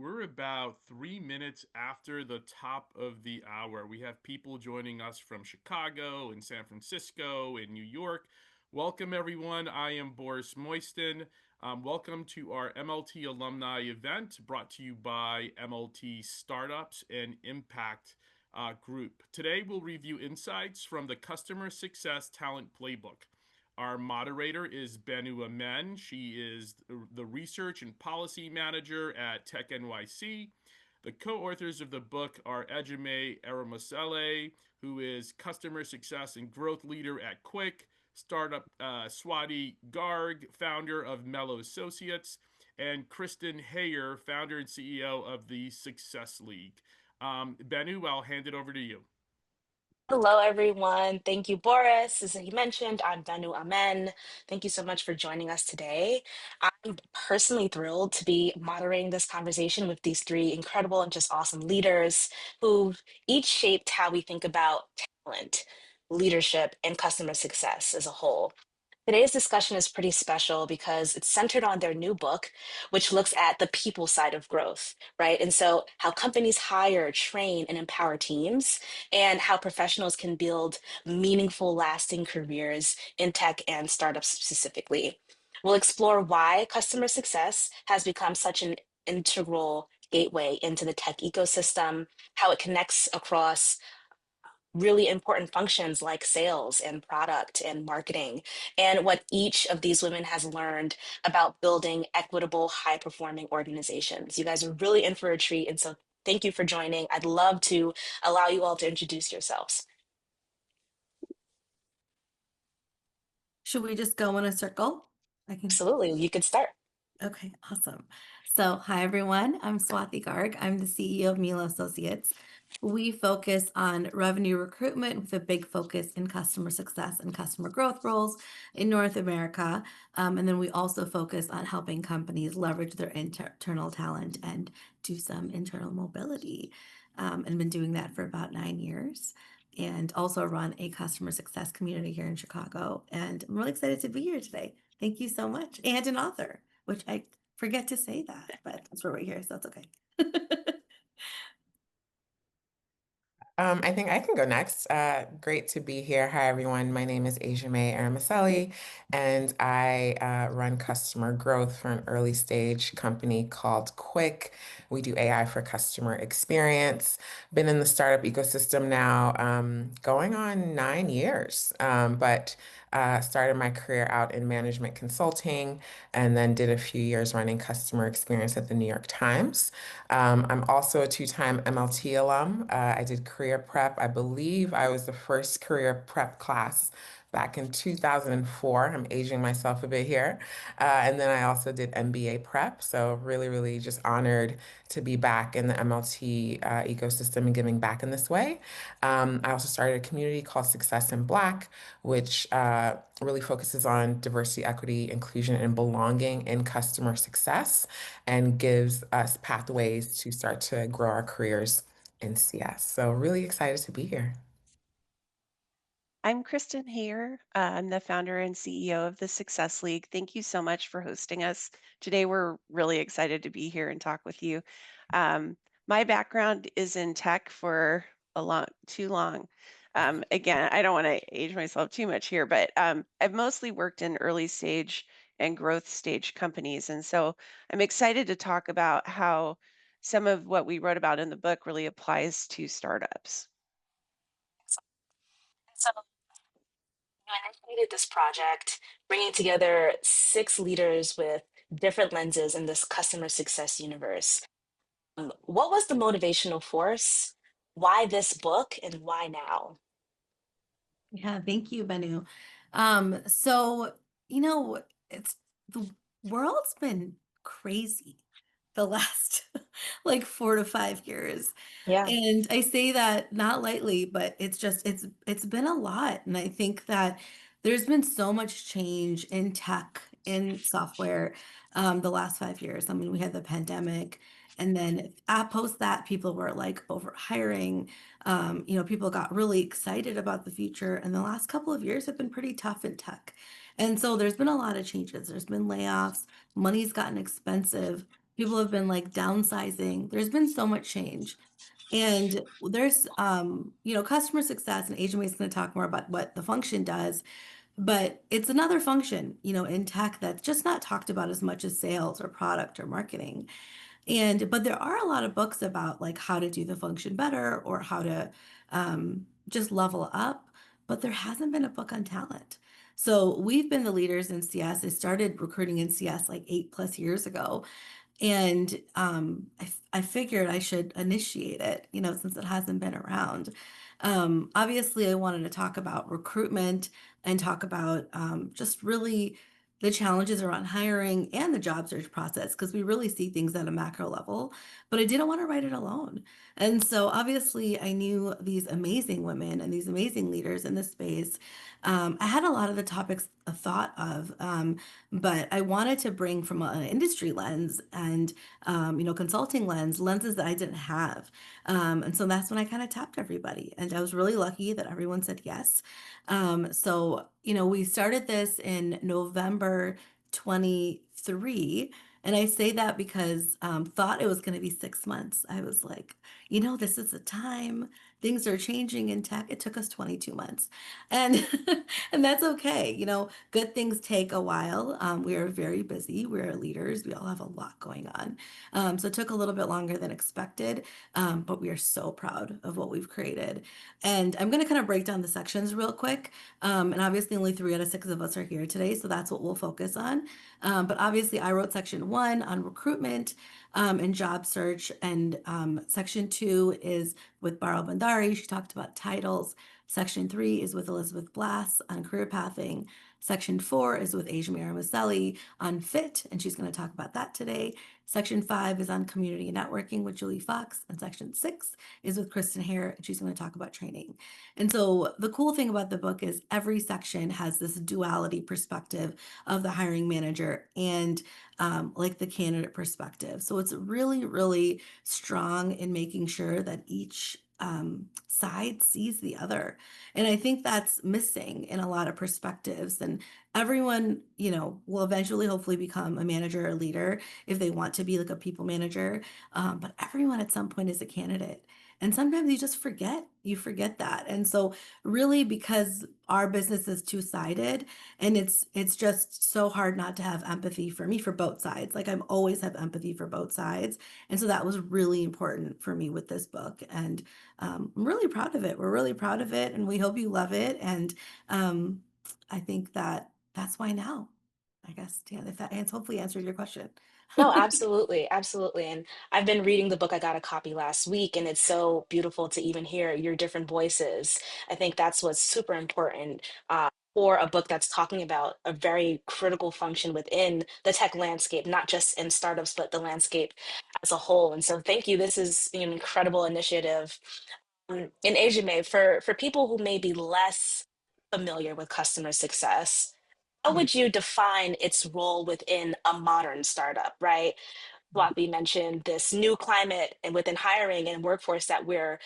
We're about 3 minutes after the top of the hour. We have people joining us from Chicago and San Francisco and New York. Welcome, everyone. I am Boris Moisten. Welcome to our MLT alumni event brought to you by MLT Startups and Impact Group. Today, we'll review insights from the Customer Success Talent Playbook. Our moderator is Bennu Amen. She is the research and policy manager at Tech NYC. The co-authors of the book are Ejieme Eromosele, who is customer success and growth leader at Quick, startup Swati Garg, founder of Mello Associates, and Kristen Hayer, founder and CEO of the Success League. Bennu, I'll hand it over to you. Hello, everyone. Thank you, Boris. As you mentioned, I'm Bennu Amen. Thank you so much for joining us today. I'm personally thrilled to be moderating this conversation with these three incredible and just awesome leaders who each shaped how we think about talent, leadership, and customer success as a whole. Today's discussion is pretty special because it's centered on their new book, which looks at the people side of growth, right? And so, how companies hire, train, and empower teams, and how professionals can build meaningful, lasting careers in tech and startups specifically. We'll explore why customer success has become such an integral gateway into the tech ecosystem, how it connects across really important functions like sales and product and marketing, and what each of these women has learned about building equitable, high performing organizations. You guys are really in for a treat. And so thank you for joining. I'd love to allow you all to introduce yourselves. Should we just go in a circle? Absolutely. You could start. Okay, awesome. So, hi everyone. I'm Swati Garg. I'm the CEO of Milo Associates. We focus on revenue recruitment with a big focus in customer success and customer growth roles in North America. And then we also focus on helping companies leverage their internal talent and do some internal mobility. And been doing that for about 9 years. And also run a customer success community here in Chicago. And I'm really excited to be here today. Thank you so much. And an author, which I forget to say that, but that's why we're here, so that's okay. I think I can go next. Great to be here. Hi, everyone. My name is Ejieme Eromosele, and I run customer growth for an early stage company called Quick. We do AI for customer experience. Been in the startup ecosystem now going on 9 years, but started my career out in management consulting and then did a few years running customer experience at the New York Times. I'm also a two-time MLT alum. I did career prep. I believe I was the first career prep class back in 2004. I'm aging myself a bit here. And then I also did MBA prep. So really, really just honored to be back in the MLT ecosystem and giving back in this way. I also started a community called Success in Black, which really focuses on diversity, equity, inclusion, and belonging in customer success and gives us pathways to start to grow our careers in CS. So really excited to be here. I'm Kristen Hayer. I'm the founder and CEO of the Success League. Thank you so much for hosting us. Today, we're really excited to be here and talk with you. My background is in tech for too long. Again, I don't want to age myself too much here, but I've mostly worked in early stage and growth stage companies. And so I'm excited to talk about how some of what we wrote about in the book really applies to startups. So you initiated this project, bringing together 6 leaders with different lenses in this customer success universe. What was the motivational force? Why this book and why now? Yeah, thank you, Bennu. So, it's the world's been crazy the last like 4 to 5 years. Yeah. And I say that not lightly, but it's been a lot. And I think that there's been so much change in tech, in software, the last 5 years. I mean, we had the pandemic, and then post that, people were like over hiring. People got really excited about the future, and the last couple of years have been pretty tough in tech. And so there's been a lot of changes. There's been layoffs, money's gotten expensive. People have been like downsizing. There's been so much change. And there's, customer success, and Ejieme is going to talk more about what the function does, but it's another function, in tech that's just not talked about as much as sales or product or marketing. But there are a lot of books about like how to do the function better or how to just level up, but there hasn't been a book on talent. So we've been the leaders in CS. I started recruiting in CS like 8+ years ago. And I figured I should initiate it, since it hasn't been around. Obviously, I wanted to talk about recruitment and talk about just really the challenges around hiring and the job search process, because we really see things at a macro level, but I didn't want to write it alone. And so obviously, I knew these amazing women and these amazing leaders in this space. I had a lot of the topics thought of, but I wanted to bring from an industry lens and consulting lenses that I didn't have. And so that's when I kind of tapped everybody, and I was really lucky that everyone said yes. We started this in November 23. And I say that because thought it was going to be 6 months. I was like, this is the time. Things are changing in tech. It took us 22 months. And and that's okay. Good things take a while. We are very busy. We are leaders. We all have a lot going on. So it took a little bit longer than expected, but we are so proud of what we've created. And I'm going to kind of break down the sections real quick. And obviously, only 3 out of 6 of us are here today, so that's what we'll focus on. But obviously, I wrote section 1 on recruitment and job search, and section 2 is with Baro Bandari. She talked about titles. Section 3 is with Elizabeth Blass on career pathing. Section 4 is with Ejieme Eromosele on fit, and she's going to talk about that today. Section 5 is on community networking with Julie Fox, and section 6 is with Kristen here, and she's going to talk about training. And so the cool thing about the book is every section has this duality perspective of the hiring manager and like the candidate perspective. So it's really, really strong in making sure that each side sees the other. And I think that's missing in a lot of perspectives. And everyone, will eventually hopefully become a manager or leader if they want to be like a people manager. But everyone at some point is a candidate. And sometimes you forget that. And so really, because our business is two-sided, and it's just so hard not to have empathy for me for both sides. Like I'm always have empathy for both sides. And so that was really important for me with this book. And I'm really proud of it. We're really proud of it, and we hope you love it. And I think that's why now. I guess, yeah, if that hopefully answered your question. No, absolutely, absolutely. And I've been reading the book. I got a copy last week, and it's so beautiful to even hear your different voices. I think that's what's super important for a book that's talking about a very critical function within the tech landscape, not just in startups, but the landscape as a whole. And so, thank you. This is an incredible initiative. In Asia May, for people who may be less familiar with customer success, how would you define its role within a modern startup, right? Floppy mentioned this new climate and within hiring and workforce that we're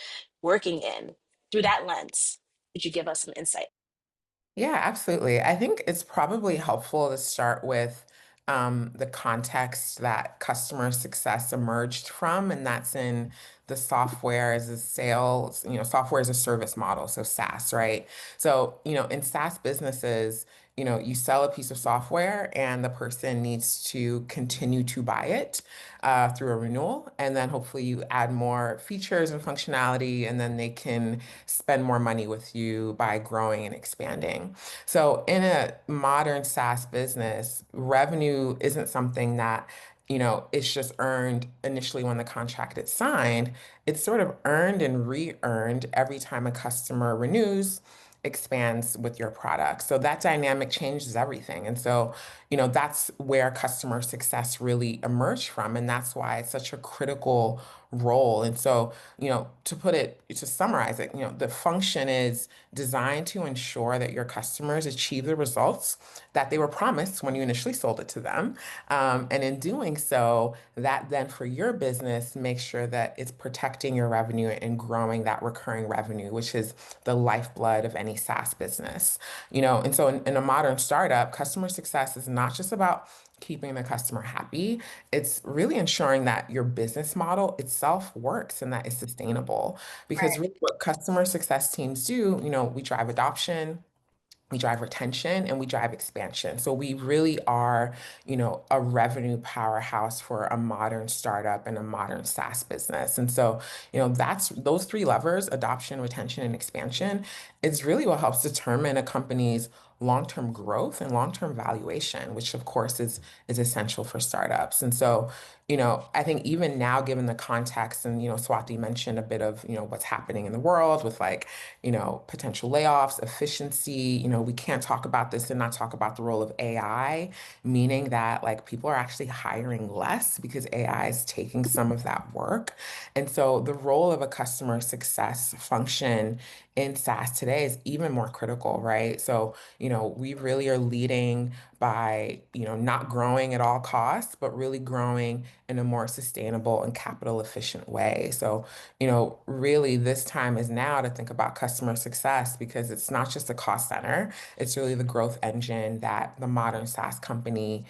working in. Through that lens, could you give us some insight? Yeah, absolutely. I think it's probably helpful to start with the context that customer success emerged from, and that's in the software as a sales, software as a service model, so SaaS, right? So, in SaaS businesses, you sell a piece of software and the person needs to continue to buy it through a renewal. And then hopefully you add more features and functionality, and then they can spend more money with you by growing and expanding. So in a modern SaaS business, revenue isn't something that it's just earned initially when the contract is signed. It's sort of earned and re-earned every time a customer renews, expands with your product. So that dynamic changes everything. And so, that's where customer success really emerged from. And that's why it's such a critical role. And so, to summarize it, the function is designed to ensure that your customers achieve the results that they were promised when you initially sold it to them. And in doing so, that then for your business makes sure that it's protecting your revenue and growing that recurring revenue, which is the lifeblood of any SaaS business. And so in a modern startup, customer success is not just about keeping the customer happy. It's really ensuring that your business model itself works and that it's sustainable. Because Right. really what customer success teams do, we drive adoption, we drive retention, and we drive expansion. So we really are, a revenue powerhouse for a modern startup and a modern SaaS business. And so, that's those three levers, adoption, retention, and expansion, is really what helps determine a company's long-term growth and long-term valuation, which of course is essential for startups. And so, I think even now, given the context, and Swati mentioned a bit of, what's happening in the world with like, potential layoffs, efficiency. We can't talk about this and not talk about the role of AI, meaning that like people are actually hiring less because AI is taking some of that work. And so the role of a customer success function in SaaS today is even more critical, right? So, we really are leading by, not growing at all costs, but really growing in a more sustainable and capital efficient way. So, really this time is now to think about customer success because it's not just a cost center, it's really the growth engine that the modern SaaS company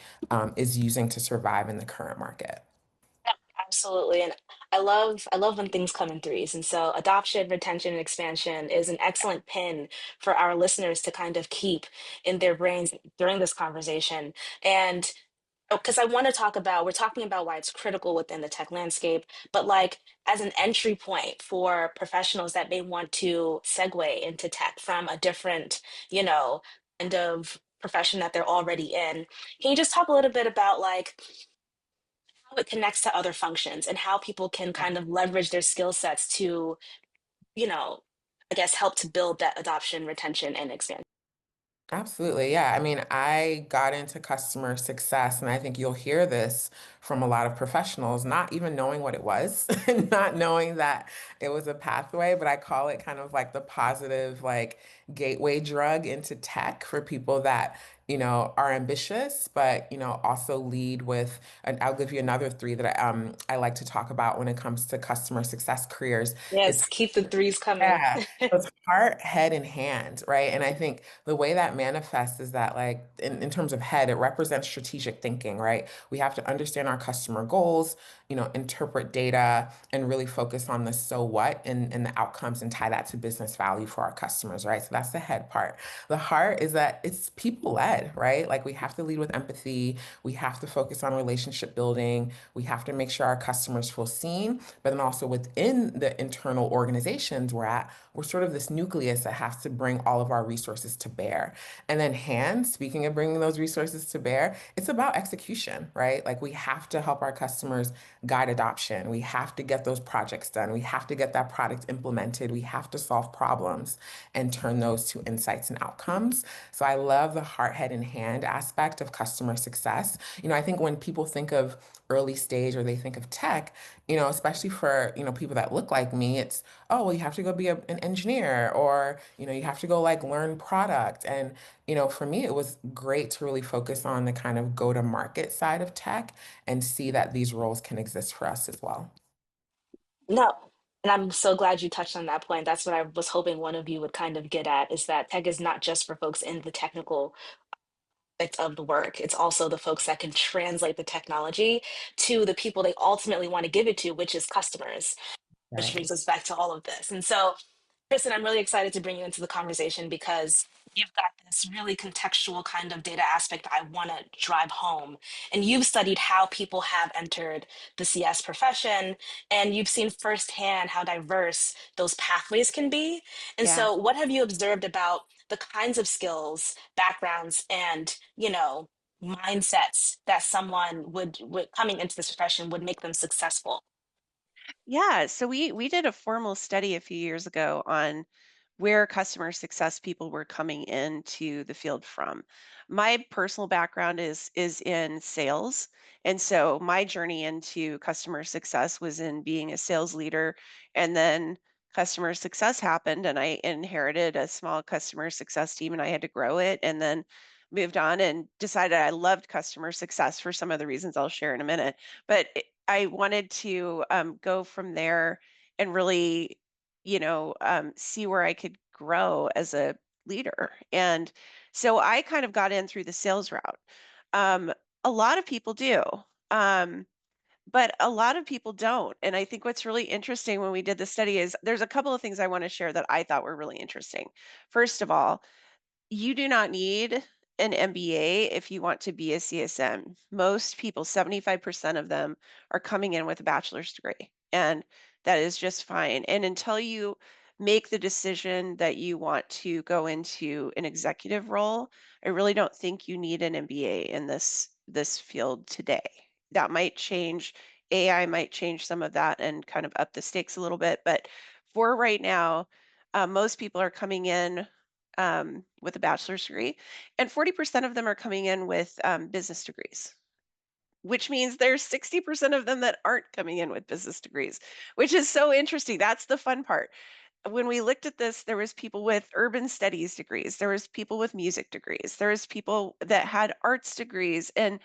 is using to survive in the current market. Absolutely. And I love when things come in threes. And so adoption, retention, and expansion is an excellent pin for our listeners to kind of keep in their brains during this conversation. And because I want to talk about, we're talking about why it's critical within the tech landscape, but like as an entry point for professionals that may want to segue into tech from a different, you know, kind of profession that they're already in. Can you just talk a little bit about like how it connects to other functions and how people can kind of leverage their skill sets to, you know, I guess help to build that adoption, retention, and expansion? Absolutely. Yeah. I mean, I got into customer success, and I think you'll hear this from a lot of professionals, not even knowing what it was, and not knowing that it was a pathway, but I call it kind of like the positive, like gateway drug into tech for people that, are ambitious, but, also lead with, and I'll give you another three that I like to talk about when it comes to customer success careers. It's Yes, keep the threes coming. yeah. So it's heart, head, and hand, right? And I think the way that manifests is that, like, in terms of head, it represents strategic thinking, right? We have to understand our customer goals, interpret data, and really focus on the so what and the outcomes and tie that to business value for our customers, right? So that's the head part. The heart is that it's people led, right? Like, we have to lead with empathy. We have to focus on relationship building. We have to make sure our customers feel seen, but then also within the internal organizations we're at, we're sort of this nucleus that has to bring all of our resources to bear. And then hands, speaking of bringing those resources to bear, it's about execution, right? Like, we have to help our customers guide adoption. We have to get those projects done. We have to get that product implemented. We have to solve problems and turn those to insights and outcomes. So I love the heart, head, and hand aspect of customer success. I think when people think of early stage or they think of tech, especially for, people that look like me, it's, oh, well, you have to go be an engineer, or, you have to go like learn product. And, for me, it was great to really focus on the kind of go to market side of tech and see that these roles can exist for us as well. No. And I'm so glad you touched on that point. That's what I was hoping one of you would kind of get at is that tech is not just for folks in the technical aspect of the work. It's also the folks that can translate the technology to the people they ultimately want to give it to, which is customers, which Right. brings us back to all of this. And so, Kristen, I'm really excited to bring you into the conversation because you've got this really contextual kind of data aspect I want to drive home. And you've studied how people have entered the CS profession, and you've seen firsthand how diverse those pathways can be. And Yeah. so, what have you observed about the kinds of skills, backgrounds, and, mindsets that someone would coming into this profession would make them successful? Yeah, so we did a formal study a few years ago on where customer success people were coming into the field from. My personal background is in sales, and so my journey into customer success was in being a sales leader, and then customer success happened, and I inherited a small customer success team, and I had to grow it, and then moved on and decided I loved customer success for some of the reasons I'll share in a minute. But I wanted to go from there and really, see where I could grow as a leader. And so I kind of got in through the sales route. Um, a lot of people do. But a lot of people don't. And I think what's really interesting when we did the study is there's a couple of things I want to share that I thought were really interesting. First of all, you do not need an MBA if you want to be a CSM. Most people, 75% of them, are coming in with a bachelor's degree, and that is just fine. And until you make the decision that you want to go into an executive role, I really don't think you need an MBA in this field today. That might change. AI might change some of that and kind of up the stakes a little bit, but for right now, most people are coming in with a bachelor's degree, and 40% of them are coming in with business degrees, which means there's 60% of them that aren't coming in with business degrees, which is so interesting. That's the fun part. When we looked at this, there was people with urban studies degrees, there was people with music degrees, there was people that had arts degrees, and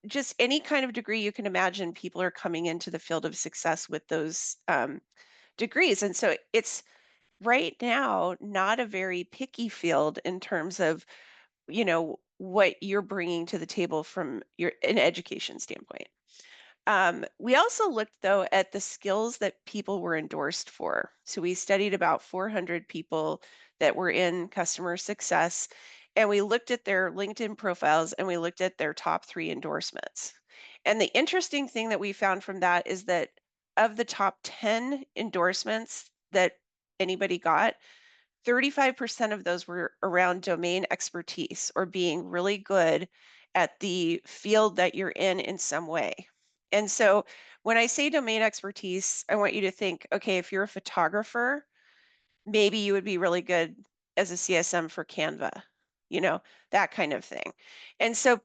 just any kind of degree you can imagine, people are coming into the field of success with those degrees. And so it's right now not a very picky field in terms of what you're bringing to the table from your an education standpoint. We also looked though at the skills that people were endorsed for. So we studied about 400 people that were in customer success, and we looked at their LinkedIn profiles and we looked at their top 3 endorsements. And the interesting thing that we found from that is that of the top 10 endorsements that anybody got, 35% of those were around domain expertise or being really good at the field that you're in some way. And so when I say domain expertise, I want you to think, okay, if you're a photographer, maybe you would be really good as a CSM for Canva, that kind of thing. And so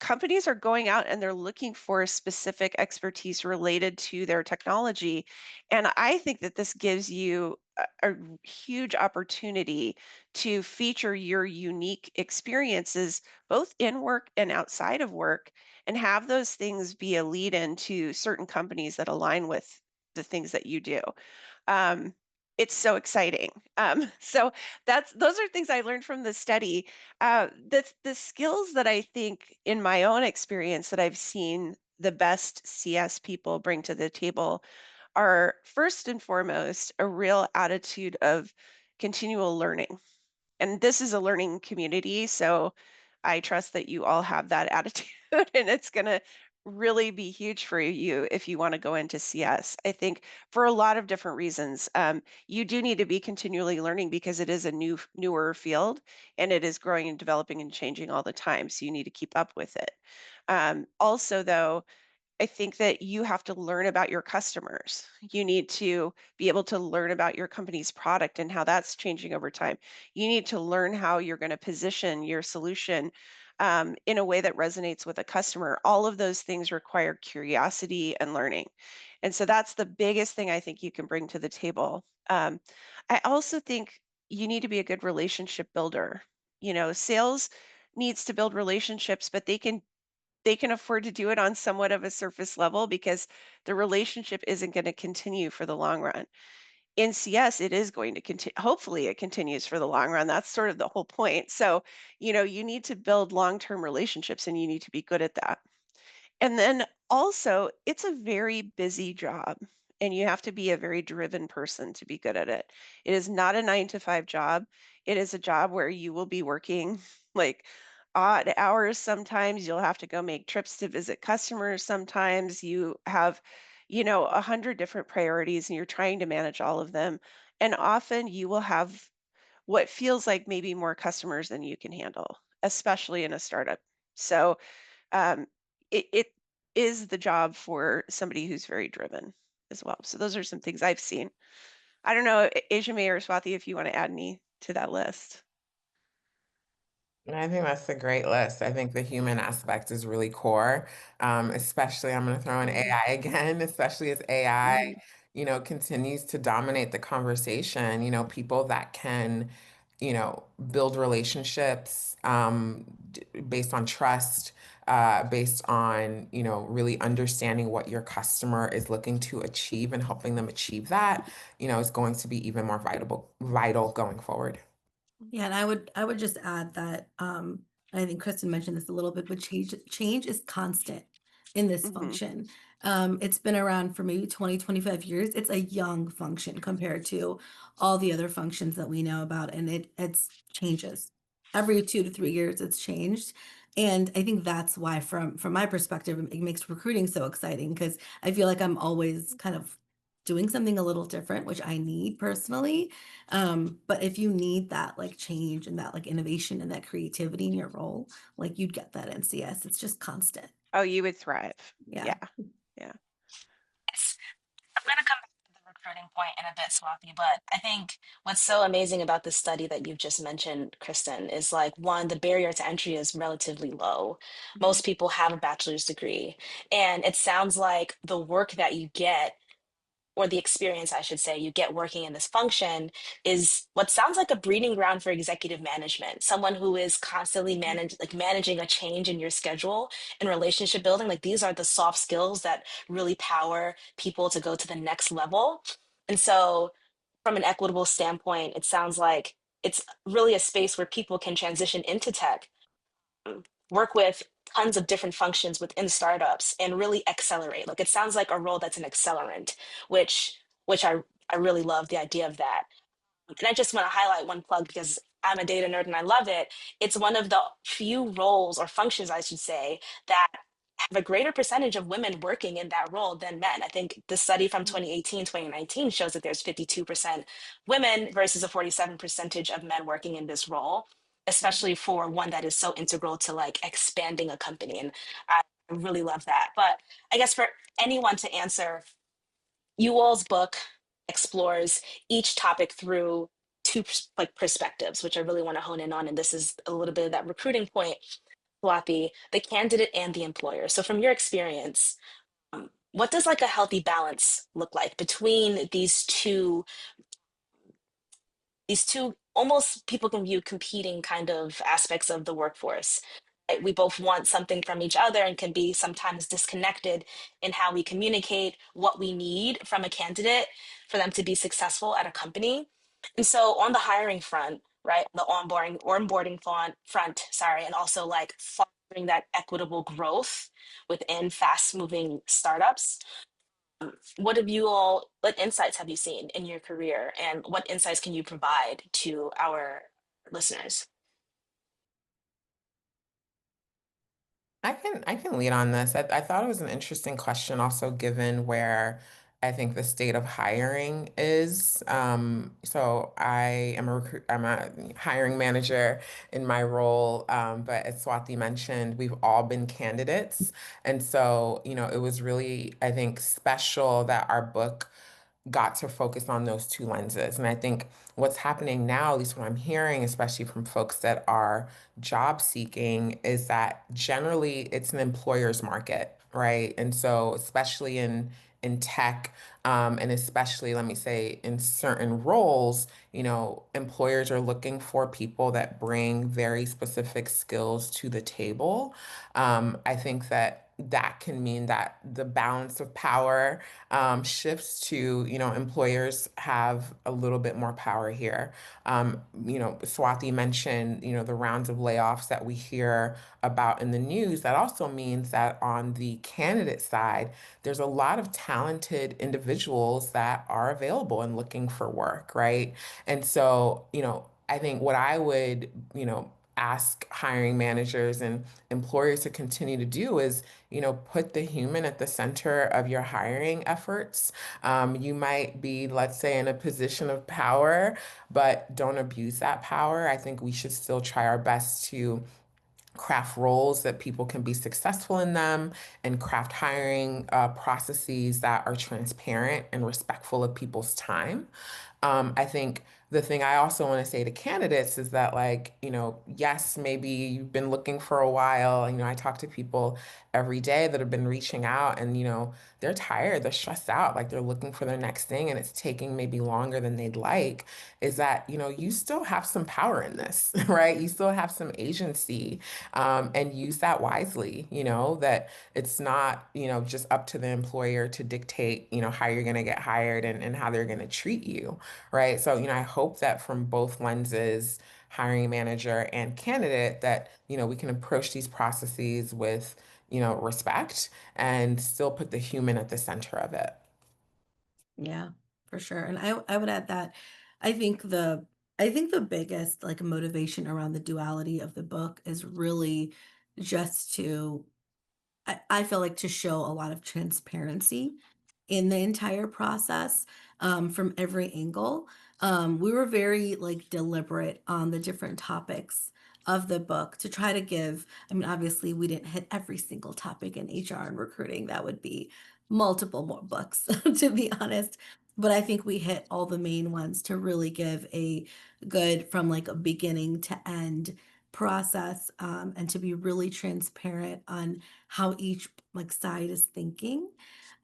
companies are going out and they're looking for specific expertise related to their technology. And I think that this gives you a huge opportunity to feature your unique experiences, both in work and outside of work, and have those things be a lead in to certain companies that align with the things that you do. Um, it's so exciting. So those are things I learned from the study. The skills that I think, in my own experience, that I've seen the best CS people bring to the table are first and foremost a real attitude of continual learning. And this is a learning community, so I trust that you all have that attitude, and it's going to really be huge for you if you want to go into CS. I think for a lot of different reasons, you do need to be continually learning because it is a newer field, and it is growing and developing and changing all the time. So you need to keep up with it. Also, though, I think that you have to learn about your customers. You need to be able to learn about your company's product and how that's changing over time. You need to learn how you're going to position your solution in a way that resonates with a customer. All of those things require curiosity and learning. And so that's the biggest thing I think you can bring to the table. I also think you need to be a good relationship builder. Sales needs to build relationships, but they can afford to do it on somewhat of a surface level because the relationship isn't going to continue for the long run. In CS, it is going to continue. Hopefully, it continues for the long run. That's sort of the whole point. So, you need to build long-term relationships and you need to be good at that. And then also, it's a very busy job, and you have to be a very driven person to be good at it. It is not a 9 to 5 job. It is a job where you will be working like odd hours sometimes. You'll have to go make trips to visit customers sometimes. You have, 100 different priorities, and you're trying to manage all of them. And often you will have what feels like maybe more customers than you can handle, especially in a startup. So, um, it is the job for somebody who's very driven as well. So those are some things I've seen. I don't know, Ejieme or Swati, if you want to add any to that list. I think that's a great list. I think the human aspect is really core, especially I'm going to throw in Mhm, AI again, especially as AI, mhm, continues to dominate the conversation. People that can, build relationships based on trust, based on, really understanding what your customer is looking to achieve and helping them achieve that, is going to be even more vital going forward. Yeah, and I would just add that and I think Kristen mentioned this a little bit, but change is constant in this Mhm. function. It's been around for maybe 20, 25 years. It's a young function compared to all the other functions that we know about, and it's changes. Every 2 to 3 years, it's changed. And I think that's why, from my perspective, it makes recruiting so exciting because I feel like I'm always kind of doing something a little different, which I need personally. But if you need that like change and that like innovation and that creativity in your role, like you'd get that in CS. It's just constant. Oh, you would thrive. Yeah. Yeah. Yeah. Yes. I'm going to come back to the recruiting point in a bit, Swati, but I think what's so amazing about this study that you've just mentioned, Kristen, is like one, the barrier to entry is relatively low. Mhm. Most people have a bachelor's degree, and it sounds like the work that you get, or the experience, I should say, you get working in this function is what sounds like a breeding ground for executive management. Someone who is constantly managing a change in your schedule and relationship building. Like these are the soft skills that really power people to go to the next level. And so, from an equitable standpoint, it sounds like it's really a space where people can transition into tech, work with tons of different functions within startups and really accelerate. Like it sounds like a role that's an accelerant, which I really love the idea of that. And I just want to highlight one plug because I'm a data nerd and I love it. It's one of the few roles or functions, I should say, that have a greater percentage of women working in that role than men. I think the study from 2018, 2019 shows that there's 52% women versus a 47 percentage of men working in this role, especially for one that is so integral to like expanding a company. And I really love that. But I guess for anyone to answer, you all's book explores each topic through two like perspectives, which I really want to hone in on. And this is a little bit of that recruiting point, Swati, the candidate and the employer. So from your experience, what does like a healthy balance look like between these two almost people can view competing kind of aspects of the workforce. Right? We both want something from each other and can be sometimes disconnected in how we communicate what we need from a candidate for them to be successful at a company. And so on the hiring front, right, the onboarding front, sorry, and also like fostering that equitable growth within fast moving startups, what insights have you seen in your career, and what insights can you provide to our listeners? I can lead on this. I thought it was an interesting question, also given where I think the state of hiring is. So I am I'm a hiring manager in my role, but as Swati mentioned, we've all been candidates, and so it was really, I think, special that our book got to focus on those two lenses. And I think what's happening now, at least what I'm hearing, especially from folks that are job seeking, is that generally it's an employer's market, right? And so, especially in tech, and especially, let me say, in certain roles, employers are looking for people that bring very specific skills to the table. I think that can mean that the balance of power shifts to, employers have a little bit more power here. Swati mentioned, the rounds of layoffs that we hear about in the news. That also means that on the candidate side, there's a lot of talented individuals that are available and looking for work, right? And so, I think what I would, ask hiring managers and employers to continue to do is, put the human at the center of your hiring efforts. You might be, let's say, in a position of power, but don't abuse that power. I think we should still try our best to craft roles that people can be successful in them and craft hiring processes that are transparent and respectful of people's time. I think the thing I also want to say to candidates is that, like, yes, maybe you've been looking for a while. I talk to people every day that have been reaching out and, they're tired, they're stressed out, like they're looking for their next thing and it's taking maybe longer than they'd like. Is that, you still have some power in this, right? You still have some agency, and use that wisely, that it's not, just up to the employer to dictate, how you're going to get hired and how they're going to treat you, right? So, I hope that from both lenses, hiring manager and candidate that, we can approach these processes with, respect and still put the human at the center of it. Yeah, for sure. And I would add that I think the I think the biggest like motivation around the duality of the book is really just to I feel like to show a lot of transparency in the entire process, from every angle. We were very like deliberate on the different topics of the book to try to give. I mean, obviously, we didn't hit every single topic in HR and recruiting. That would be multiple more books, to be honest. But I think we hit all the main ones to really give a good from like a beginning to end process, and to be really transparent on how each like side is thinking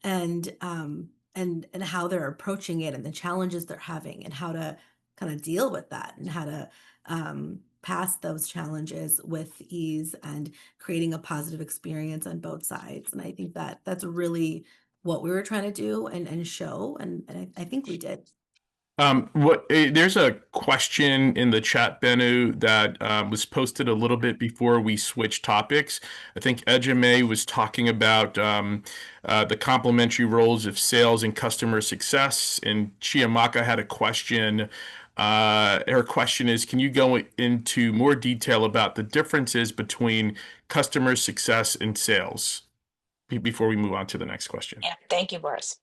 and how they're approaching it and the challenges they're having and how to kind of deal with that and how to pass those challenges with ease and creating a positive experience on both sides. And I think that that's really what we were trying to do and show, and I think we did. There's a question in the chat, Bennu, that was posted a little bit before we switched topics. I think Ejieme was talking about the complementary roles of sales and customer success, and Chiamaka had a question. Her question is, can you go into more detail about the differences between customer success and sales before we move on to the next question? Yeah, thank you, Boris.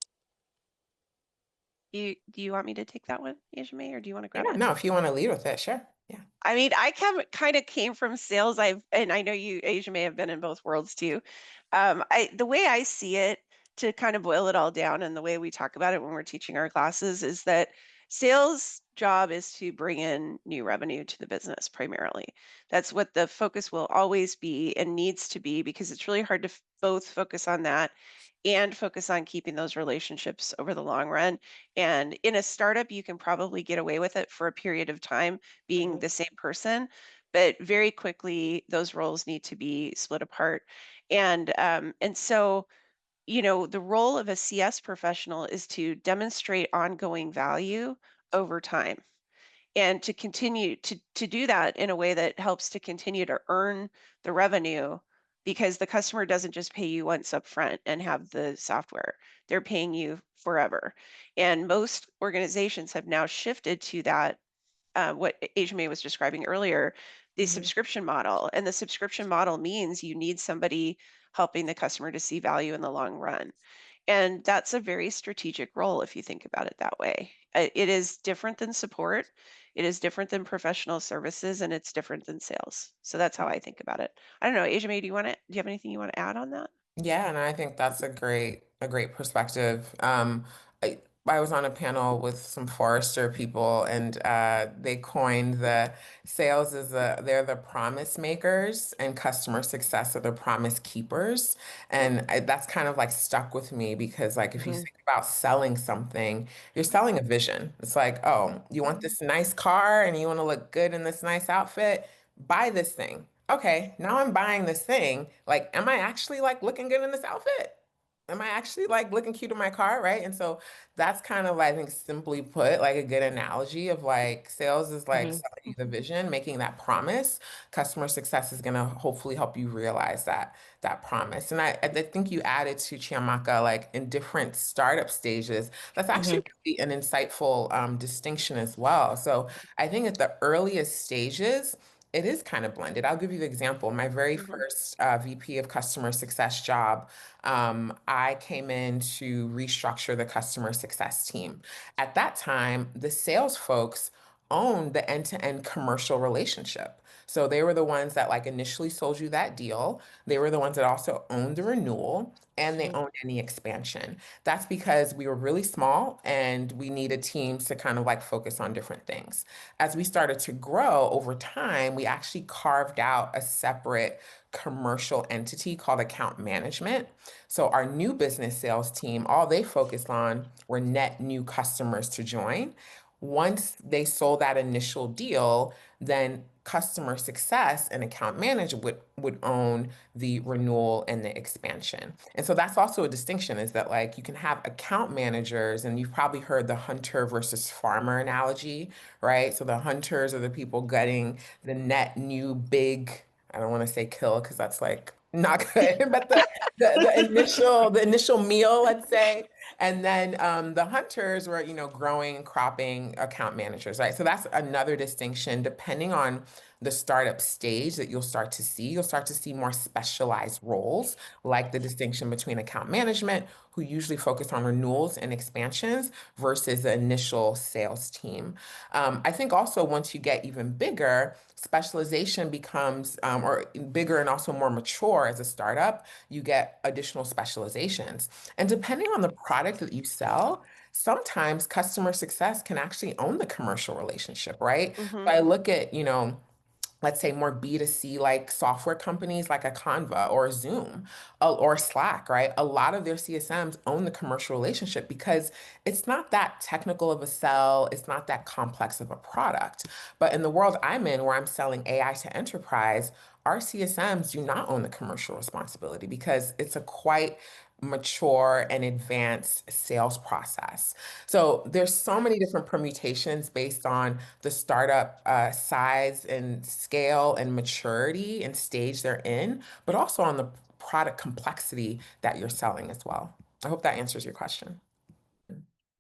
Do you want me to take that one, Ejieme, or do you want to grab Yeah, it? no, if you want to lead with it, sure. Yeah. I mean, I kind of came from sales. And I know you, Asia, may have been in both worlds too. The way I see it, to kind of boil it all down, and the way we talk about it when we're teaching our classes, is that sales job is to bring in new revenue to the business primarily. That's what the focus will always be and needs to be, because it's really hard to both focus on that and focus on keeping those relationships over the long run. And in a startup, you can probably get away with it for a period of time being the same person, but very quickly those roles need to be split apart. And so, the role of a CS professional is to demonstrate ongoing value over time and to continue to do that in a way that helps to continue to earn the revenue, because the customer doesn't just pay you once up front and have the software. They're paying you forever. And most organizations have now shifted to that, what May was describing earlier, the Mhm. subscription model. And the subscription model means you need somebody helping the customer to see value in the long run. And that's a very strategic role if you think about it that way. It is different than support, it is different than professional services, and it's different than sales. So that's how I think about it. I don't know, Asia May, do you have anything you want to add on that? Yeah, and I think that's a great perspective. I was on a panel with some Forrester people, and they coined the sales as they're the promise makers, and customer success are the promise keepers. And that's kind of like stuck with me because, like, if you Mhm. think about selling something, you're selling a vision. It's like, oh, you want this nice car and you want to look good in this nice outfit, buy this thing. Okay, now I'm buying this thing. Like, am I actually like looking good in this outfit? Am I actually like looking cute in my car, right? And so that's kind of, I think, simply put, like a good analogy of like sales is like Mhm. selling you the vision, making that promise. Customer success is gonna hopefully help you realize that promise. And I think you added to Chiamaka, like in different startup stages. That's actually Mhm. really an insightful distinction as well. So I think at the earliest stages, it is kind of blended. I'll give you the example. My very Hmm. first VP of customer success job, I came in to restructure the customer success team. At that time, the sales folks owned the end-to-end commercial relationship. So they were the ones that like initially sold you that deal. They were the ones that also owned the renewal and they Mhm. owned any expansion. That's because we were really small and we needed teams to kind of like focus on different things. As we started to grow over time, we actually carved out a separate commercial entity called account management. So our new business sales team, all they focused on were net new customers to join. Once they sold that initial deal, then customer success and account manager would own the renewal and the expansion. And so that's also a distinction, is that like you can have account managers, and you've probably heard the hunter versus farmer analogy, right? So the hunters are the people getting the net new big, I don't want to say kill because that's like not good, but the initial meal, let's say. And then the hunters were, growing, cropping account managers, right? So that's another distinction. Depending on the startup stage that you'll start to see more specialized roles, like the distinction between account management, who usually focus on renewals and expansions, versus the initial sales team. I think also once you get even bigger, specialization becomes, or bigger and also more mature as a startup, you get additional specializations. And depending on the product that you sell, sometimes customer success can actually own the commercial relationship, right? Mm-hmm. So I look at, let's say more B2C like software companies like a Canva or a Zoom, or Slack, right? A lot of their CSMs own the commercial relationship because it's not that technical of a sell, it's not that complex of a product. But in the world I'm in, where I'm selling AI to enterprise, our CSMs do not own the commercial responsibility because it's a quite mature and advanced sales process. So there's so many different permutations based on the startup size and scale and maturity and stage they're in, but also on the product complexity that you're selling as well. I hope that answers your question.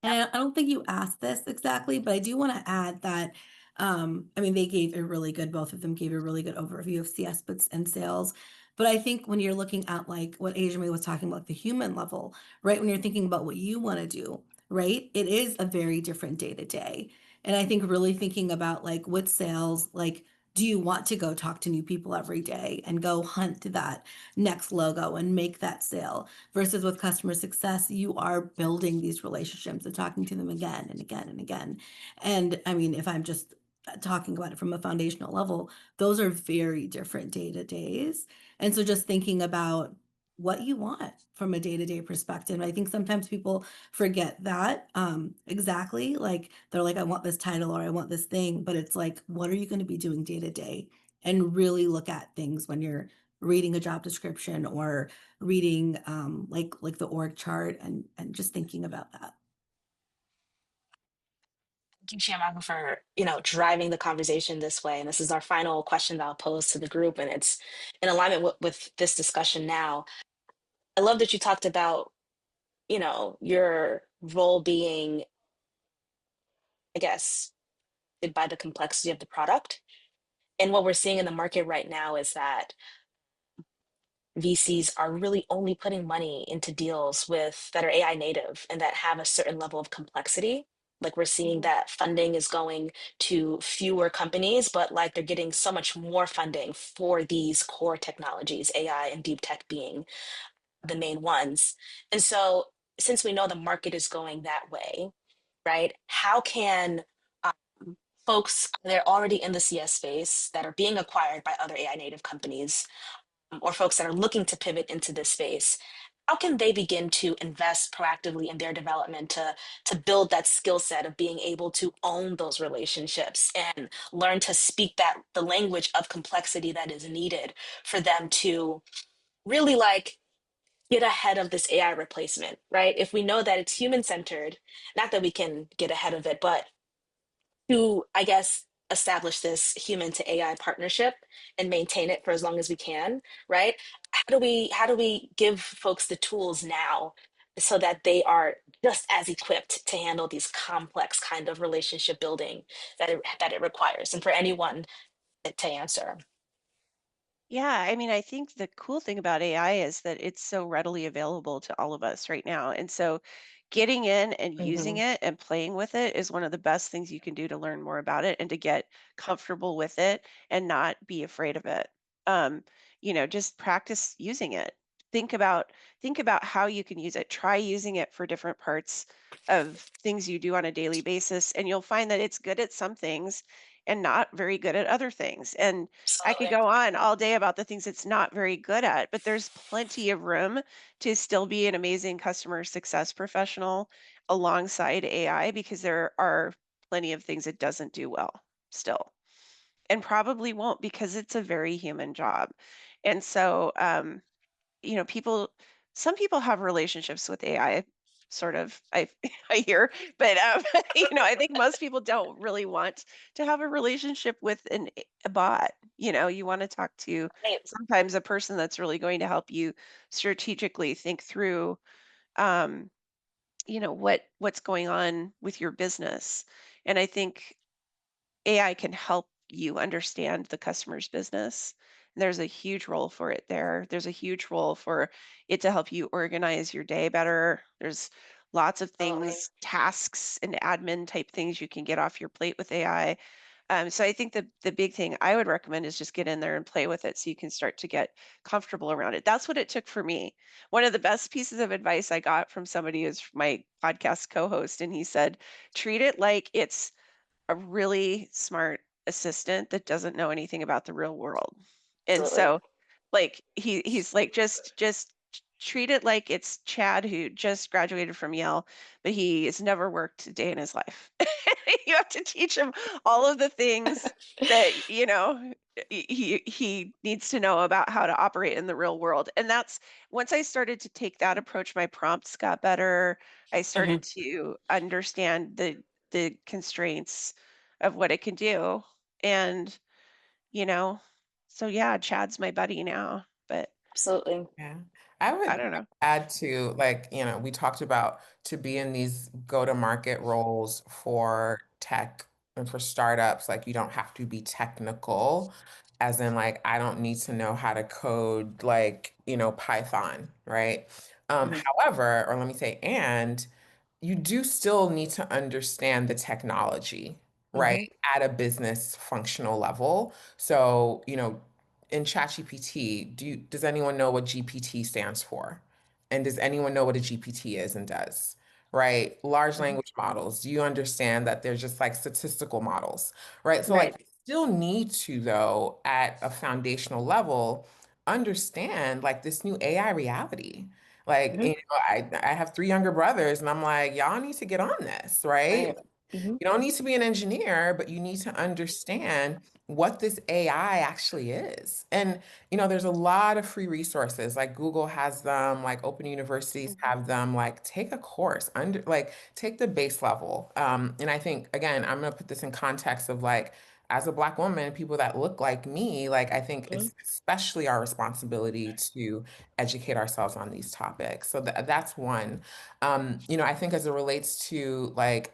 And I don't think you asked this exactly, but I do want to add that, I mean, both of them gave a really good overview of CS and sales. But I think when you're looking at like what Ejieme was talking about, the human level, right? When you're thinking about what you want to do, right? It is a very different day to day. And I think really thinking about like with sales, like, do you want to go talk to new people every day and go hunt that next logo and make that sale? Versus with customer success, you are building these relationships and talking to them again and again and again. And I mean, if I'm just talking about it from a foundational level, those are very different day to days. And so just thinking about what you want from a day-to-day perspective. I think sometimes people forget that exactly. Like they're like, I want this title or I want this thing, but it's like, what are you going to be doing day to day? And really look at things when you're reading a job description or reading like the org chart and just thinking about that. Thank you, Chiamaka, for driving the conversation this way. And this is our final question that I'll pose to the group, and it's in alignment with this discussion now. I love that you talked about your role being, I guess, by the complexity of the product. And what we're seeing in the market right now is that VCs are really only putting money into deals that are AI native and that have a certain level of complexity. Like we're seeing Mm-hmm. that funding is going to fewer companies, but like they're getting so much more funding for these core technologies, AI and deep tech being the main ones. And so since we know the market is going that way, right? How can folks that are already in the CS space that are being acquired by other AI native companies, or folks that are looking to pivot into this space, how can they begin to invest proactively in their development to build that skill set of being able to own those relationships and learn to speak the language of complexity that is needed for them to really like get ahead of this AI replacement, right? If we know that it's human centered, not that we can get ahead of it, but to, I guess, establish this human to AI partnership and maintain it for as long as we can, right? How do we give folks the tools now so that they are just as equipped to handle these complex kind of relationship building that it requires, and for anyone to answer. Yeah, I mean, I think the cool thing about AI is that it's so readily available to all of us right now. And so getting in and using Mhm. it and playing with it is one of the best things you can do to learn more about it and to get comfortable with it and not be afraid of it. Um, just practice using it. Think about how you can use it. Try using it for different parts of things you do on a daily basis, and you'll find that it's good at some things and not very good at other things. And I could Absolutely. go on all day about the things it's not very good at, but there's plenty of room to still be an amazing customer success professional alongside AI because there are plenty of things it doesn't do well still. and probably won't because it's a very human job. And so, some people have relationships with AI, sort of, I I hear, but I think most people don't really want to have a relationship with a bot. You want to talk to Right. sometimes a person that's really going to help you strategically think through, um, what's going on with your business. And I think AI can help you understand the customer's business. And there's a huge role for it there. There's a huge role for it to help you organize your day better. There's lots of Totally. things, tasks and admin type things you can get off your plate with AI. So I think the big thing I would recommend is just get in there and play with it so you can start to get comfortable around it. That's what it took for me. One of the best pieces of advice I got from somebody is my podcast co-host, and he said, treat it like it's a really smart assistant that doesn't know anything about the real world. And Absolutely. so like he's like just treat it like it's Chad who just graduated from Yale, but he has never worked a day in his life. You have to teach him all of the things that he needs to know about how to operate in the real world. And that's once I started to take that approach, my prompts got better. I Mhm. started to understand the constraints of what it can do. And, you know, so yeah, Chad's my buddy now, but Absolutely. Yeah. I I would don't know. add to, like, we talked about to be in these go-to-market roles for tech and for startups, like you don't have to be technical, as in like I don't need to know how to code like, Python, right? Mhm. However, or let me say, and you do still need to understand the technology, right? Mhm. At a business functional level. So, in ChatGPT, does anyone know what GPT stands for? And does anyone know what a GPT is and does? Right? Large Mhm. language models. Do you understand that they're just like statistical models? Right? So like Right. you still need to, though, at a foundational level, understand like this new AI reality. Like, Mhm. I have three younger brothers, and I'm like, y'all need to get on this, right? Right. Mhm. You don't need to be an engineer, but you need to understand what this AI actually is. And, there's a lot of free resources, like Google has them, like Open Universities Mhm. have them, like take a course like take the base level. And I think, again, I'm going to put this in context of like, as a Black woman, people that look like me, like I think Mhm. it's especially our responsibility to educate ourselves on these topics. So that's one. I think as it relates to like,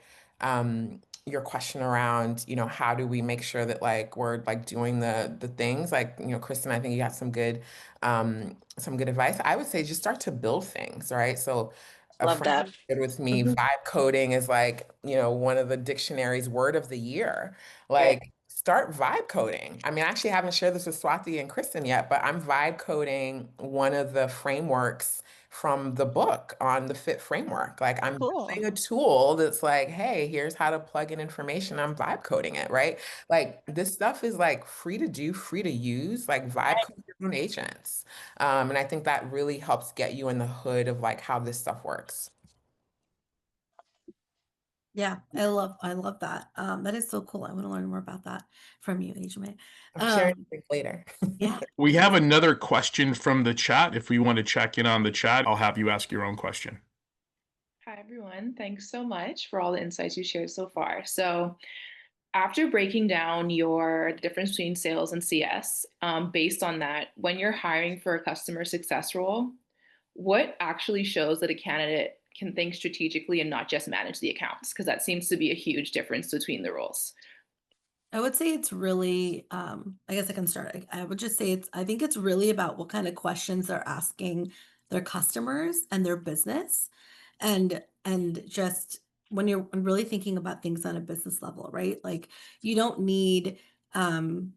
your question around, how do we make sure that like we're like doing the things like, Kristen, I think you got some good advice. I would say just start to build things, right? So a Love friend that. shared with me, Mhm. vibe coding is like, one of the dictionary's word of the year. Right. Like start vibe coding. I mean, I actually haven't shared this with Swati and Kristen yet, but I'm vibe coding one of the frameworks from the book on the FIT framework. Like Oh, I'm cool. building a tool that's like, hey, here's how to plug in information. I'm vibe coding it, right? Like this stuff is like free to do, free to use, like vibe Right. code your own agents. And I think that really helps get you in the hood of like how this stuff works. Yeah, I love that. That is so cool. I want to learn more about that from you, Ejieme. I'm sharing Um, it later. yeah, We have please. another question from the chat. If we want to check in on the chat, I'll have you ask your own question. Hi, everyone. Thanks so much for all the insights you shared so far. So, after breaking down the difference between sales and CS, based on that, when you're hiring for a customer success role, what actually shows that a candidate can think strategically and not just manage the accounts? Because that seems to be a huge difference between the roles. I would say it's really, I guess I can start. I would just say I think it's really about what kind of questions they're asking their customers and their business. And just when you're really thinking about things on a business level, right? Like you don't need, um,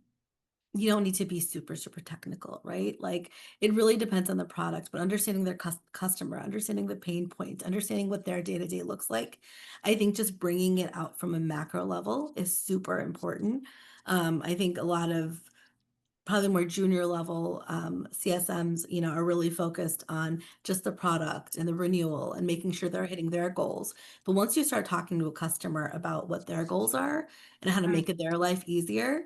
you don't need to be super, super technical, right? Like it really depends on the product, but understanding their customer, understanding the pain points, understanding what their day to day looks like. I think just bringing it out from a macro level is super important. I think a lot of probably more junior level CSMs, are really focused on just the product and the renewal and making sure they're hitting their goals. But once you start talking to a customer about what their goals are and how to make it their life easier,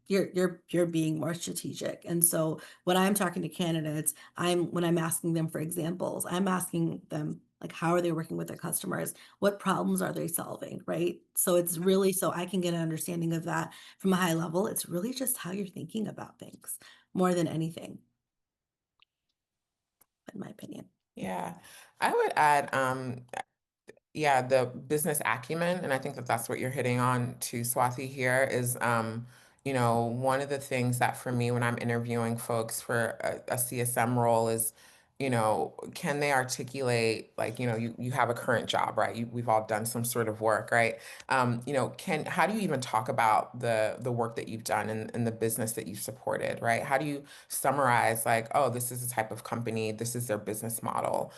you're being more strategic. And so when I'm talking to candidates, when I'm asking them for examples, I'm asking them like, how are they working with their customers? What problems are they solving, right? So it's really so I can get an understanding of that from a high level. It's really just how you're thinking about things more than anything, in my opinion. Yeah, I would add, yeah, the business acumen, and I think that that's what you're hitting on to Swati here is, one of the things that for me when I'm interviewing folks for a CSM role is, can they articulate like, you have a current job, right? We've all done some sort of work, right? How do you even talk about the work that you've done and the business that you've supported, right? How do you summarize like, oh, this is the type of company, this is their business model?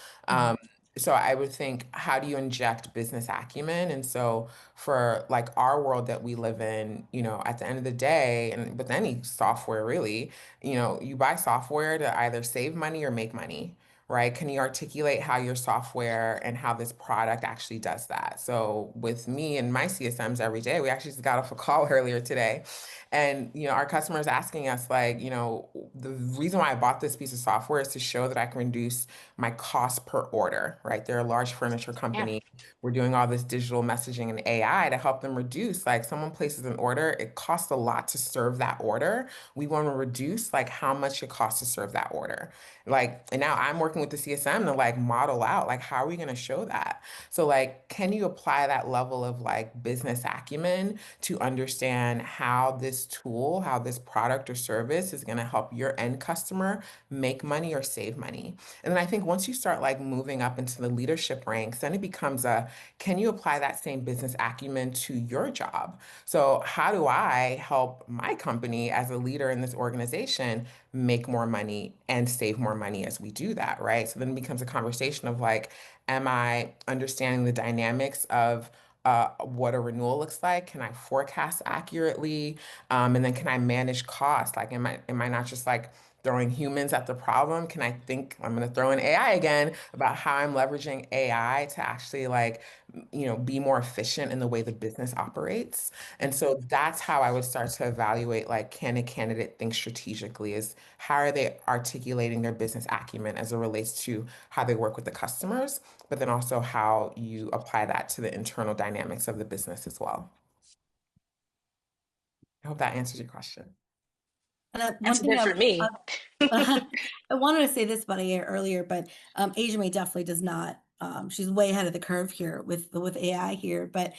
So I would think, how do you inject business acumen? And so for like our world that we live in, at the end of the day, and with any software really, you buy software to either save money or make money, right? Can you articulate how your software and how this product actually does that? So with me and my CSMs every day, we actually just got off a call earlier today. And our customers asking us like, the reason why I bought this piece of software is to show that I can reduce my cost per order, right? They're a large furniture Yeah. company. We're doing all this digital messaging and AI to help them reduce, like someone places an order, it costs a lot to serve that order. We want to reduce like how much it costs to serve that order. Like, and now I'm working with the CSM to like model out, like, how are we going to show that? So like, can you apply that level of like business acumen to understand how this tool, how this product or service is going to help your end customer make money or save money? And then I think once you start like moving up into the leadership ranks, then it becomes can you apply that same business acumen to your job? So how do I help my company as a leader in this organization make more money and save more money as we do that, right? So then it becomes a conversation of like, am I understanding the dynamics of what a renewal looks like? Can I forecast accurately? And then can I manage costs? Like, am I not just like throwing humans at the problem? Can I think I'm going to throw in AI again about how I'm leveraging AI to actually like, be more efficient in the way the business operates? And so that's how I would start to evaluate like, can a candidate think strategically? Is how are they articulating their business acumen as it relates to how they work with the customers, but then also how you apply that to the internal dynamics of the business as well. I hope that answers your question. And one That's thing good for me. I wanted to say this about AI earlier, but Ejieme definitely does not. She's way ahead of the curve here with AI here. But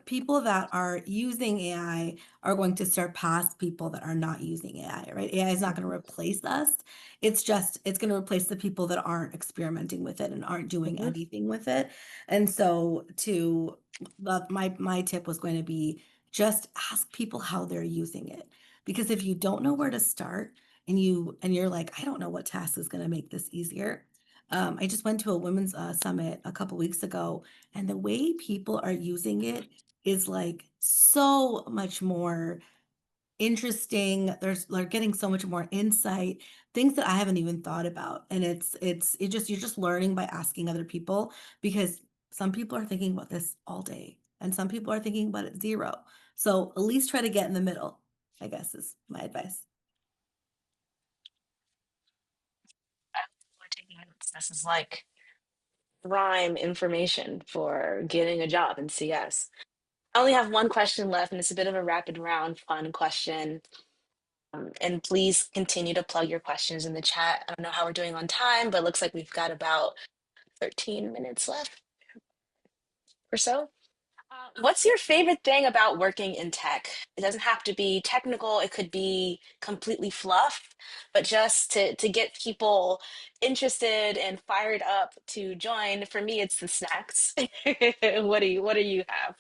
people that are using AI are going to surpass people that are not using AI, right? AI is not going to replace us. It's going to replace the people that aren't experimenting with it and aren't doing anything with it. And so my tip was going to be just ask people how they're using it. Because if you don't know where to start, and you're like, I don't know what task is going to make this easier. I just went to a women's summit a couple weeks ago, and the way people are using it is like so much more interesting. They're getting so much more insight, things that I haven't even thought about. And you're just learning by asking other people, because some people are thinking about this all day and some people are thinking about it zero. So at least try to get in the middle, I guess is my advice. We're taking notes. This is like prime information for getting a job in CS. I only have one question left, and it's a bit of a rapid round fun question. And please continue to plug your questions in the chat. I don't know how we're doing on time, but it looks like we've got about 13 minutes left or so. What's your favorite thing about working in tech? It doesn't have to be technical, it could be completely fluff, but just to get people interested and fired up to join. For me, it's the snacks. What do you have?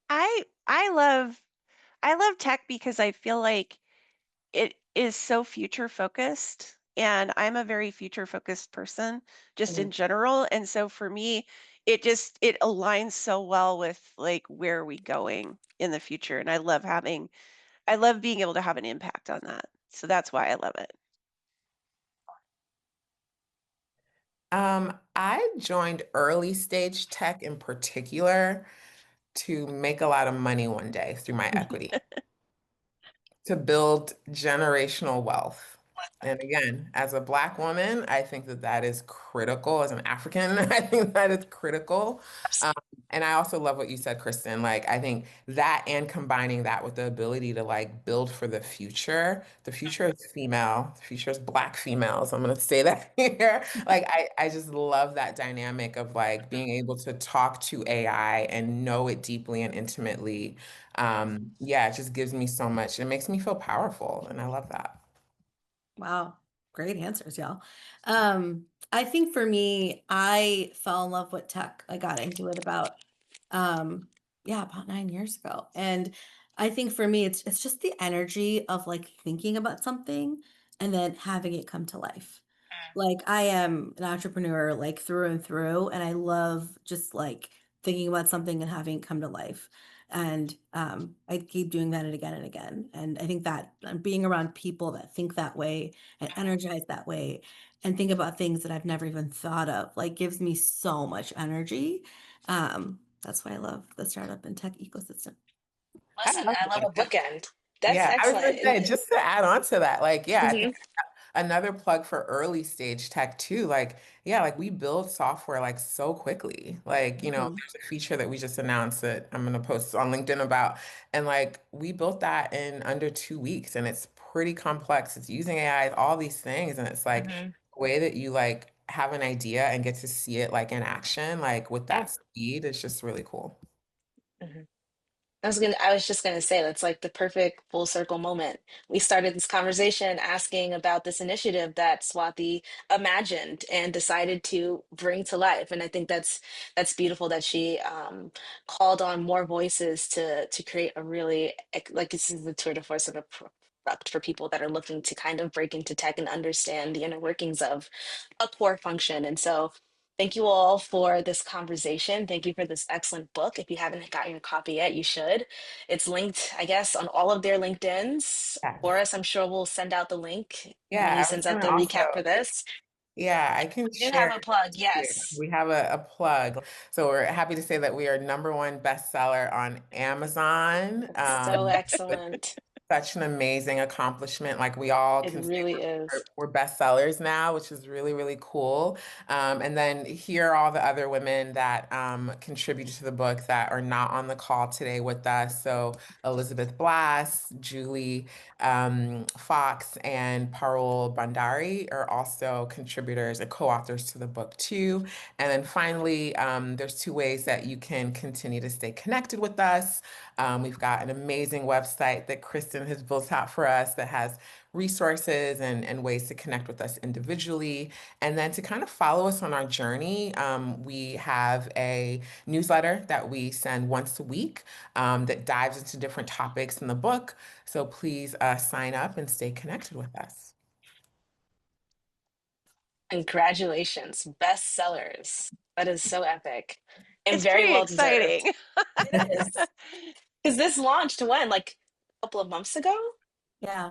I love tech because I feel like it is so future focused, and I'm a very future focused person just in general. And so for me, it aligns so well with like where are we going in the future. And I love having I love being able to have an impact on that. So that's why I love it. I joined early stage tech in particular to make a lot of money one day through my equity, to build generational wealth. And again, as a Black woman, I think that that is critical. As an African, I think that is critical. Um, and I also love what you said, Kristen. Like, I think that and combining that with the ability to like build for the future. The future is female. The future is Black females. I'm gonna say that here. Like, I just love that dynamic of like being able to talk to AI and know it deeply and intimately. Yeah, it just gives me so much. It makes me feel powerful, and I love that. Wow, great answers, y'all. I think for me, I fell in love with tech. I got into it um, yeah, about 9 years ago. And I think for me, it's just the energy of like thinking about something and then having it come to life. Like I am an entrepreneur like through and through, and I love just like thinking about something and having it come to life. And I keep doing that again and again. And I think that being around people that think that way and energize that way and think about things that I've never even thought of, like gives me so much energy. That's why I love the startup and tech ecosystem. I Listen, love I love a that. bookend. That's Yeah, I was excellent. gonna say, just to add on to that, like, yeah, I think Mhm, another plug for early stage tech too. Like, yeah, like we build software like so quickly. Like, Mhm. there's a feature that we just announced that I'm gonna post on LinkedIn about, and like we built that in under 2 weeks, and it's pretty complex. It's using AI, all these things, and it's like mhm. the way that you like have an idea and get to see it like in action, like with Yeah. that speed, it's just really cool. Mhm. I was just gonna say that's like the perfect full circle moment. We started this conversation asking about this initiative that Swati imagined and decided to bring to life. And I think that's beautiful that she called on more voices to create a really like this is the tour de force of a product for people that are looking to kind of break into tech and understand the inner workings of a core function. And so thank you all for this conversation. Thank you for this excellent book. If you haven't gotten your copy yet, you should. It's linked, I guess, on all of their LinkedIns. Yes. Boris, I'm sure we'll send out the link when he Yeah, I was sends out gonna the also, recap for this. yeah, I can Do share have a plug, here. yes. We have a plug. So we're happy to say that we are #1 bestseller on Amazon. So Which excellent. such an amazing accomplishment. Like we all It can say really is. we're bestsellers now, which is really, really cool. And then here are all the other women that contributed to the book that are not on the call today with us. So Elizabeth Blass, Julie Fox, and Parul Bandari are also contributors and co-authors to the book too. And then finally, there's two ways that you can continue to stay connected with us. We've got an amazing website that Kristen has built out for us that has resources and ways to connect with us individually. And then to kind of follow us on our journey, we have a newsletter that we send once a week that dives into different topics in the book. So please sign up and stay connected with us. Congratulations, bestsellers. That is so epic and It's very pretty well deserved. exciting. It is. Because this launched when? Like a couple of months ago? Yeah.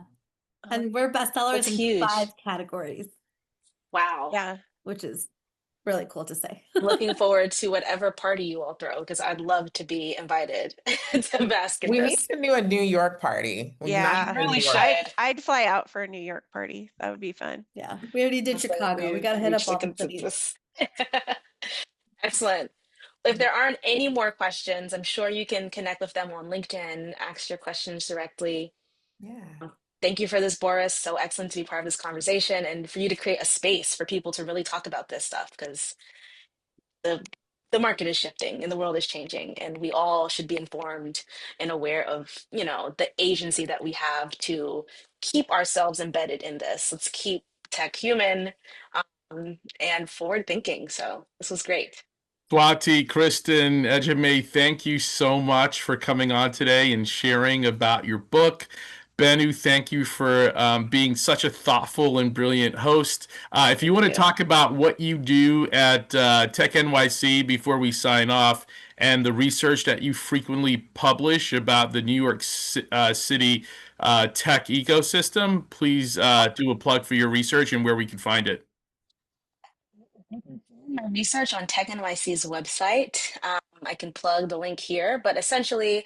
Uh, And we're bestsellers That's in huge. 5 categories, Wow. yeah. which is really cool to say. Looking forward to whatever party you all throw because I'd love to be invited to bask in We need this. to do a New York party. We've not You Yeah. done really New York. should. I'd fly out for a New York party. That would be fun. Yeah, we already did It's like Chicago. We we've got to hit up reached a all the cities. consensus. Excellent. If there aren't any more questions, I'm sure you can connect with them on LinkedIn, ask your questions directly. Yeah. Thank you for this, Boris. So excellent to be part of this conversation and for you to create a space for people to really talk about this stuff because the the market is shifting and the world is changing and we all should be informed and aware of the agency that we have to keep ourselves embedded in this. Let's keep tech human and forward thinking. So this was great. Swati, Kristen, Ejieme, thank you so much for coming on today and sharing about your book. Bennu, thank you for being such a thoughtful and brilliant host. If you Thank want to you. talk about what you do at Tech NYC before we sign off and the research that you frequently publish about the New York City tech ecosystem, please do a plug for your research and where we can find it. My research on Tech NYC's website. I can plug the link here, but essentially,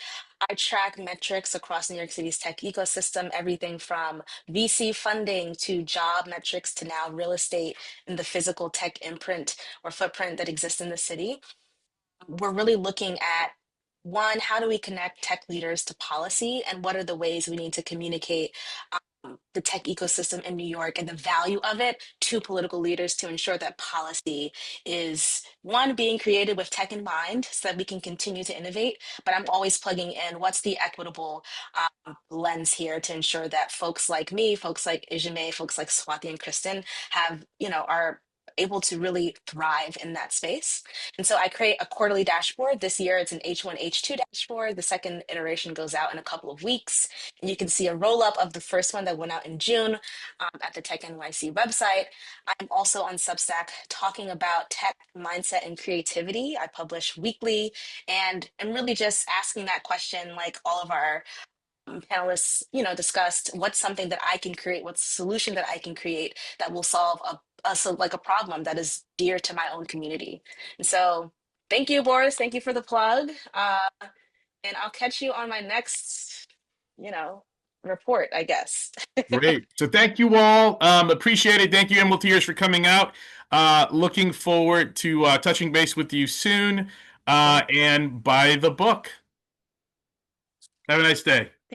I track metrics across New York City's tech ecosystem, everything from VC funding to job metrics to now real estate and the physical tech imprint or footprint that exists in the city. We're really looking at one, how do we connect tech leaders to policy, and what are the ways we need to communicate the tech ecosystem in New York and the value of it to political leaders to ensure that policy is one being created with tech in mind so that we can continue to innovate. But I'm always plugging in what's the equitable lens here to ensure that folks like me, folks like Ejieme, folks like Swati and Kristen have, are able to really thrive in that space. And so I create a quarterly dashboard. This year it's an H1, H2 dashboard. The second iteration goes out in a couple of weeks. And you can see a roll up of the first one that went out in June at the Tech NYC website. I'm also on Substack talking about tech mindset and creativity. I publish weekly and I'm really just asking that question like all of our panelists, discussed what's something that I can create, what's a solution that I can create that will solve like a problem that is dear to my own community. And so thank you, Boris. Thank you for the plug. And I'll catch you on my next, report, I guess. Great. So thank you all. Appreciate it. Thank you, Emerald Tears, for coming out. Looking forward to touching base with you soon. And buy the book. Have a nice day.